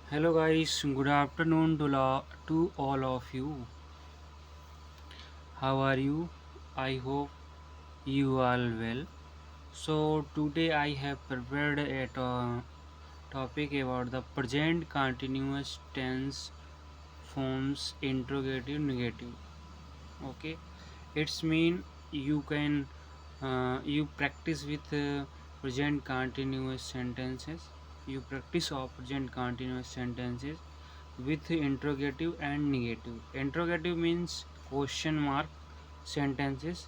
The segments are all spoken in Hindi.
Hello guys, good afternoon to all of you. How are you? I hope you all well. So today I have prepared a topic about the present continuous tense forms interrogative negative. Okay, it's mean you can you practice with present continuous sentences. You practice of present continuous sentences with interrogative and negative. Interrogative means question mark sentences.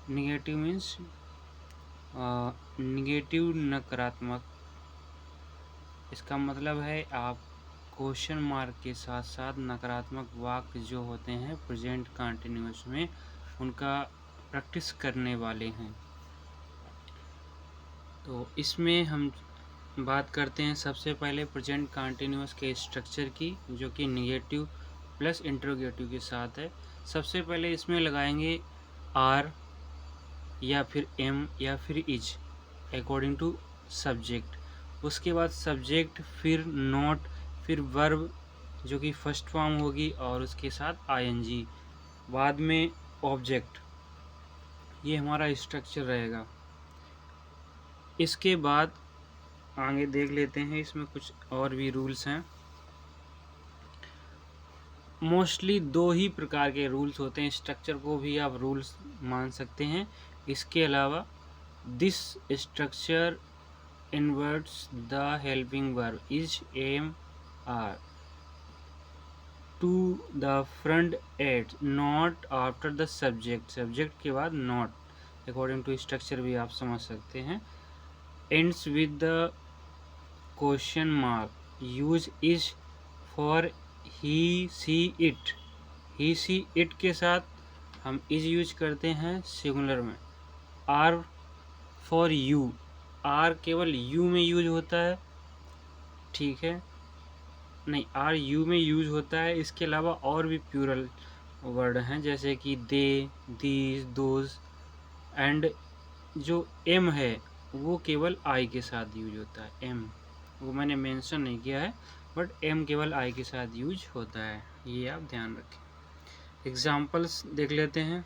Negative means negative नकारात्मक. इसका मतलब है आप क्वेश्चन मार्क के साथ साथ नकारात्मक वाक्य जो होते हैं प्रेजेंट कंटिन्यूअस में उनका प्रैक्टिस करने वाले हैं. तो इसमें हम बात करते हैं सबसे पहले प्रेजेंट कंटिन्यूअस के स्ट्रक्चर की, जो कि नेगेटिव प्लस इंटरोगेटिव के साथ है. सबसे पहले इसमें लगाएंगे आर या फिर एम या फिर इज अकॉर्डिंग टू सब्जेक्ट. उसके बाद सब्जेक्ट, फिर नॉट, फिर वर्ब जो कि फर्स्ट फॉर्म होगी और उसके साथ आईएनजी, बाद में ऑब्जेक्ट. ये हमारा स्ट्रक्चर रहेगा. इसके बाद आगे देख लेते हैं, इसमें कुछ और भी रूल्स हैं. मोस्टली दो ही प्रकार के रूल्स होते हैं. स्ट्रक्चर को भी आप रूल्स मान सकते हैं. इसके अलावा this structure inverts the helping verb is am are to the front and not after the subject. Subject के बाद नॉट अकॉर्डिंग टू स्ट्रक्चर भी आप समझ सकते हैं. Ends with the question mark. Use is for he she it. He she it के साथ हम इज यूज करते हैं सिंगुलर में. Are for you. आर केवल यू में यूज होता है, ठीक है. नहीं, आर यू में यूज होता है. इसके अलावा और भी प्लूरल वर्ड हैं जैसे कि दे, दीज, दोज. एंड जो एम है वो केवल आई के साथ यूज होता है. एम वो मैंने मेंशन नहीं किया है, बट एम केवल आई के साथ यूज होता है. ये आप ध्यान रखें. एग्जाम्पल्स देख लेते हैं.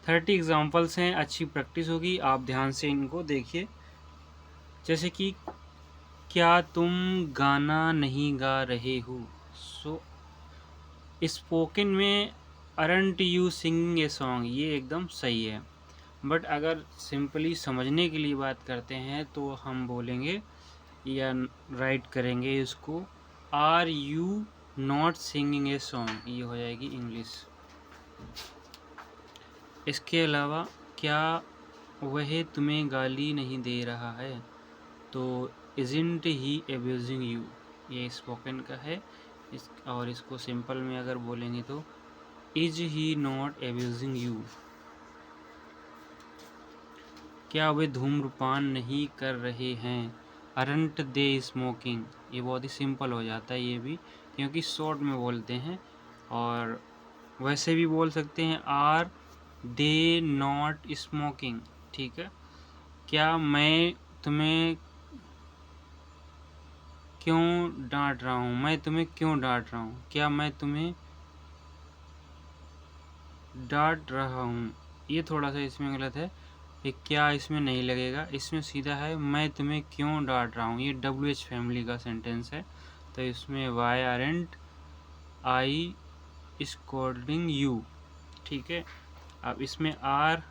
30 एग्जाम्पल्स हैं. अच्छी प्रैक्टिस होगी, आप ध्यान से इनको देखिए. जैसे कि क्या तुम गाना नहीं गा रहे हो. सो स्पोकन में aren't you singing a song, ये एकदम सही है. बट अगर सिंपली समझने के लिए बात करते हैं तो हम बोलेंगे या राइट करेंगे इसको, are you not singing a song. ये हो जाएगी इंग्लिश. इसके अलावा क्या वह तुम्हें गाली नहीं दे रहा है, तो इजंट ही एब्यूजिंग यू. ये स्पोकन का है. और इसको सिंपल में अगर बोलेंगे तो is he not abusing you. क्या वे धूम्रपान नहीं कर रहे हैं, अरंट दे स्मोकिंग. ये बहुत ही सिंपल हो जाता है ये भी, क्योंकि शॉर्ट में बोलते हैं. और वैसे भी बोल सकते हैं आर दे नॉट स्मोकिंग, ठीक है. क्या मैं तुम्हें क्यों डांट रहा हूँ, मैं तुम्हें क्यों डांट रहा हूँ. क्या मैं तुम्हें डांट रहा हूँ, ये थोड़ा सा इसमें गलत है. ये क्या इसमें नहीं लगेगा, इसमें सीधा है मैं तुम्हें क्यों डांट रहा हूँ. ये WH फैमिली का सेंटेंस है, तो इसमें why aren't I scolding you, ठीक है. अब इसमें आर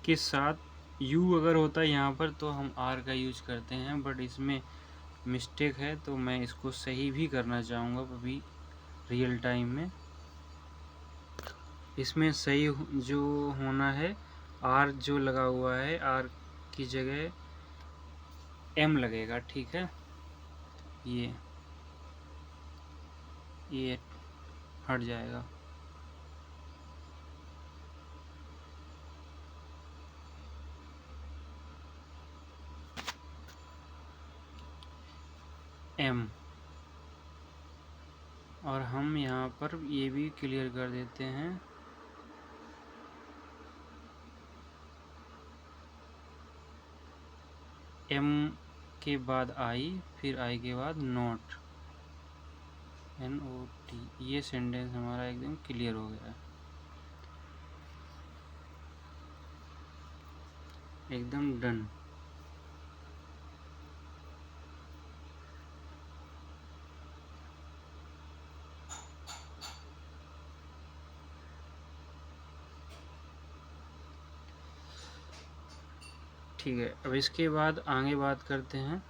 के साथ यू अगर होता है यहाँ पर तो हम आर का यूज करते हैं, बट इसमें मिस्टेक है तो मैं इसको सही भी करना चाहूँगा अभी रियल टाइम में. इसमें सही जो होना है, आर जो लगा हुआ है आर की जगह एम लगेगा, ठीक है. ये हट जाएगा. एम. और हम यहाँ पर ये भी क्लियर कर देते हैं. एम के बाद आई, फिर आई के बाद नॉट, NOT। ये सेंटेंस हमारा एकदम क्लियर हो गया है, एकदम डन। ठीक है, अब इसके बाद आगे बात करते हैं,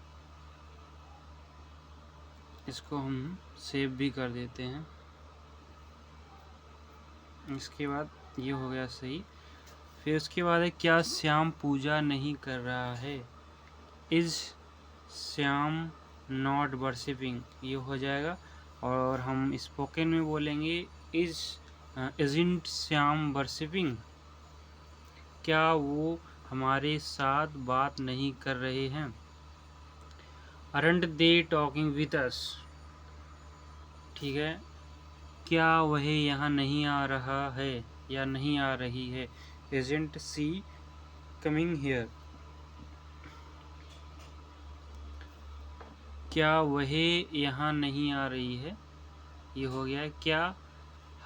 इसको हम सेव भी कर देते हैं। इसके बाद ये हो गया सही। फिर उसके बाद है, क्या श्याम पूजा नहीं कर रहा है? इज श्याम नॉट वर्शिपिंग, ये हो जाएगा। और हम स्पोकन में बोलेंगे, इजंट श्याम वर्शिपिंग, क्या वो हमारे साथ बात नहीं कर रहे हैं? Aren't they talking with us, ठीक है, क्या वह यहाँ नहीं आ रहा है या नहीं आ रही है? इजंट सी कमिंग हियर, क्या वह यहाँ नहीं आ रही है? ये हो गया। क्या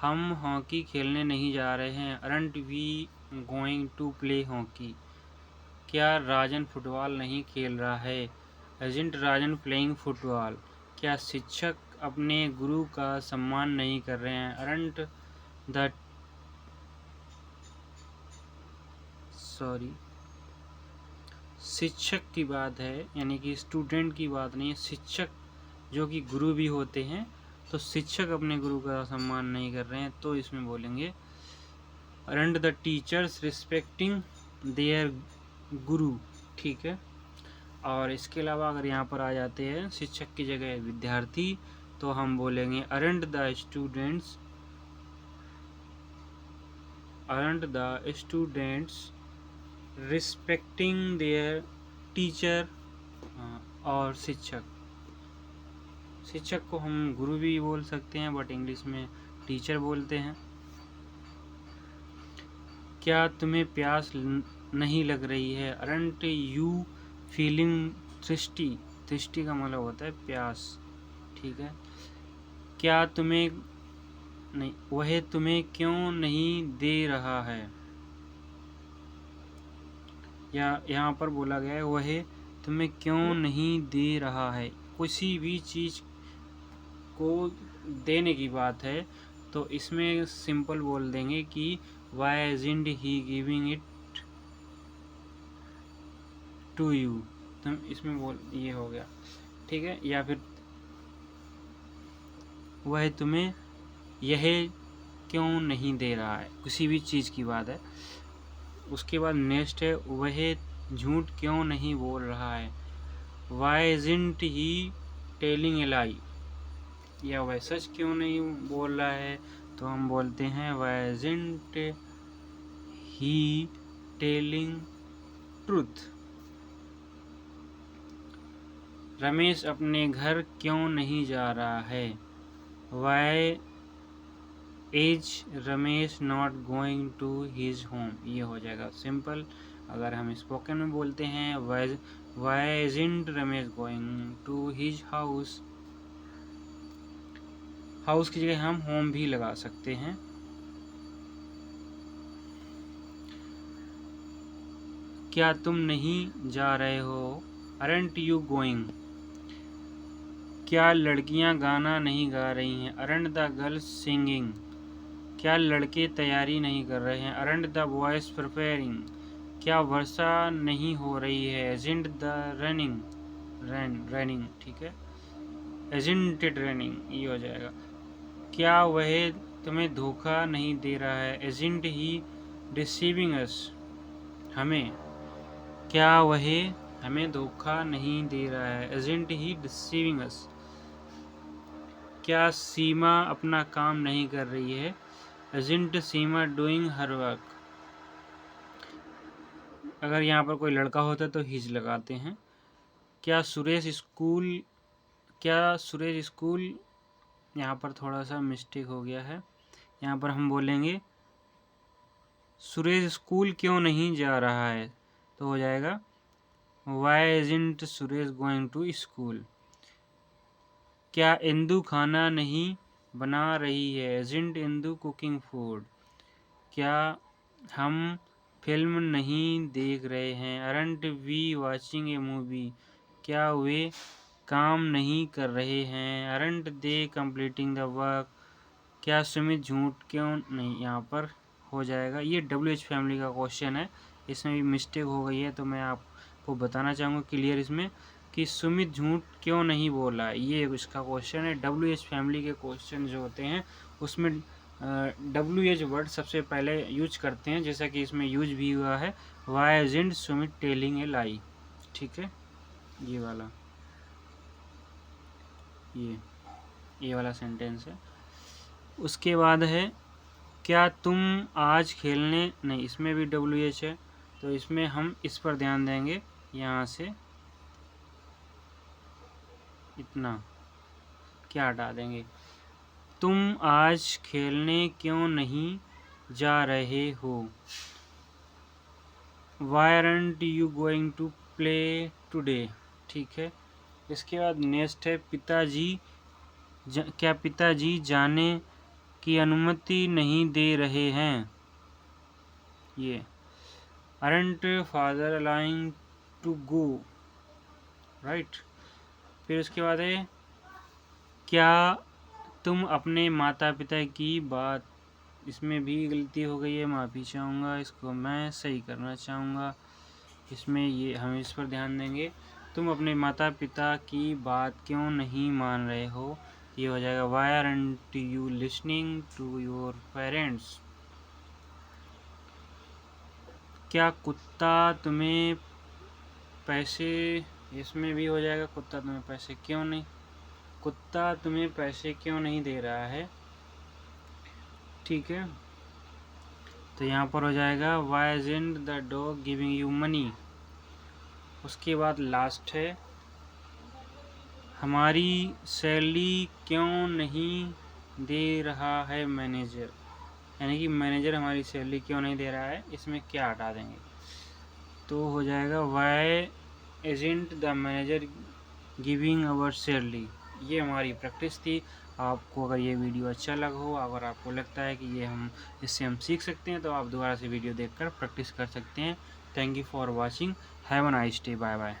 हम हॉकी खेलने नहीं जा रहे हैं? Aren't we going to play hockey, क्या राजन फुटबॉल नहीं खेल रहा है? एजेंट राजन प्लेइंग फुटबॉल, क्या शिक्षक अपने गुरु का सम्मान नहीं कर रहे हैं? अरंट द शिक्षक की बात है, यानी कि स्टूडेंट की बात नहीं है, शिक्षक जो कि गुरु भी होते हैं, तो शिक्षक अपने गुरु का सम्मान नहीं कर रहे हैं, तो इसमें बोलेंगे aren't the teachers respecting their guru, ठीक है। और इसके अलावा अगर यहाँ पर आ जाते हैं शिक्षक की जगह विद्यार्थी, तो हम बोलेंगे aren't the students respecting there teacher, और शिक्षक को हम गुरु भी बोल सकते हैं, बट इंग्लिश में टीचर बोलते हैं। क्या तुम्हें प्यास नहीं लग रही है? अरंट यू फीलिंग थ्रिस्टी, थ्रिस्टी का मतलब होता है प्यास, ठीक है। क्या तुम्हें नहीं, वह तुम्हें क्यों नहीं दे रहा है? या यहाँ पर बोला गया है वह तुम्हें क्यों नहीं दे रहा है। किसी भी चीज़ को देने की बात है, तो इसमें सिंपल बोल देंगे कि why isn't he giving it to you, तुम इसमें बोल, ये हो गया, ठीक है। या फिर वह तुम्हें यह क्यों नहीं दे रहा है, किसी भी चीज़ की बात है। उसके बाद नेक्स्ट है, वह झूठ क्यों नहीं बोल रहा है? Why isn't he telling a lie, या वह सच क्यों नहीं बोल रहा है, तो हम बोलते हैं why isn't he telling truth. Ramesh अपने घर क्यों नहीं जा रहा है? Why is Ramesh not going to his home, ये हो जाएगा सिंपल। अगर हम स्पोकन में बोलते हैं why isn't Ramesh going to his house, house की जगह हम होम भी लगा सकते हैं। क्या तुम नहीं जा रहे हो? अरंट यू गोइंग, क्या लड़कियां गाना नहीं गा रही हैं? अरंट द गर्ल्स सिंगिंग, क्या लड़के तैयारी नहीं कर रहे हैं? अरंट द बॉयज प्रिपेयरिंग, क्या वर्षा नहीं हो रही है? एजेंट द रनिंग, ठीक है, एजेंट इट रनिंग, ये हो जाएगा। क्या वह तुम्हें धोखा नहीं दे रहा है? एजेंट ही डिसीविंग अस, हमें, क्या वह हमें धोखा नहीं दे रहा है? एजेंट ही डिसीविंग अस। क्या सीमा अपना काम नहीं कर रही है? एजेंट सीमा डूइंग हर वर्क। अगर यहाँ पर कोई लड़का होता है तो हिज लगाते हैं। क्या सुरेश स्कूल, यहाँ पर थोड़ा सा मिस्टेक हो गया है, यहाँ पर हम बोलेंगे सुरेश स्कूल क्यों नहीं जा रहा है, तो हो जाएगा why isn't Suresh going to school. क्या इंदु खाना नहीं बना रही है? Isn't Indu cooking food. क्या हम फिल्म नहीं देख रहे हैं? Aren't we watching a movie. क्या वे काम नहीं कर रहे हैं? Aren't they completing the work. क्या सुमित झूठ क्यों नहीं, यहाँ पर हो जाएगा, ये WH फैमिली का क्वेश्चन है, इसमें भी मिस्टेक हो गई है, तो मैं आपको बताना चाहूँगा क्लियर इसमें कि सुमित झूठ क्यों नहीं बोला, ये इसका क्वेश्चन है। WH फैमिली के क्वेश्चन जो होते हैं उसमें WH वर्ड सबसे पहले यूज करते हैं, जैसा कि इसमें यूज भी हुआ है, why isn't Sumit telling a lie. ठीक है, ये वाला ये वाला सेंटेंस है। उसके बाद है क्या तुम आज खेलने, नहीं इसमें भी WH है, तो इसमें हम इस पर ध्यान देंगे, यहाँ से इतना क्या हटा देंगे, तुम आज खेलने क्यों नहीं जा रहे हो? Why aren't you going to play today? ठीक है। इसके बाद नेक्स्ट है पिताजी क्या पिताजी जाने की अनुमति नहीं दे रहे हैं? ये aren't father allowing to go, right. फिर उसके बाद है क्या तुम अपने माता पिता की बात, इसमें भी गलती हो गई है, माफ़ी चाहूँगा, इसको मैं सही करना चाहूँगा। इसमें ये हम इस पर ध्यान देंगे, तुम अपने माता पिता की बात क्यों नहीं मान रहे हो, ये हो जाएगा why aren't you listening to your parents. क्या कुत्ता तुम्हें पैसे, इसमें भी हो जाएगा कुत्ता तुम्हें पैसे क्यों नहीं, कुत्ता तुम्हें पैसे क्यों नहीं दे रहा है। ठीक है, तो यहाँ पर हो जाएगा why isn't the dog giving you money. उसके बाद लास्ट है हमारी सैलरी क्यों नहीं दे रहा है मैनेजर, यानी कि मैनेजर हमारी सैलरी क्यों नहीं दे रहा है, इसमें क्या हटा देंगे, तो हो जाएगा why isn't the manager giving our salary. ये हमारी प्रैक्टिस थी। आपको अगर ये वीडियो अच्छा लगा हो, अगर आपको लगता है कि ये इससे हम सीख सकते हैं, तो आप दोबारा से वीडियो देखकर प्रैक्टिस कर सकते हैं। Thank you for watching, have a nice day, bye bye.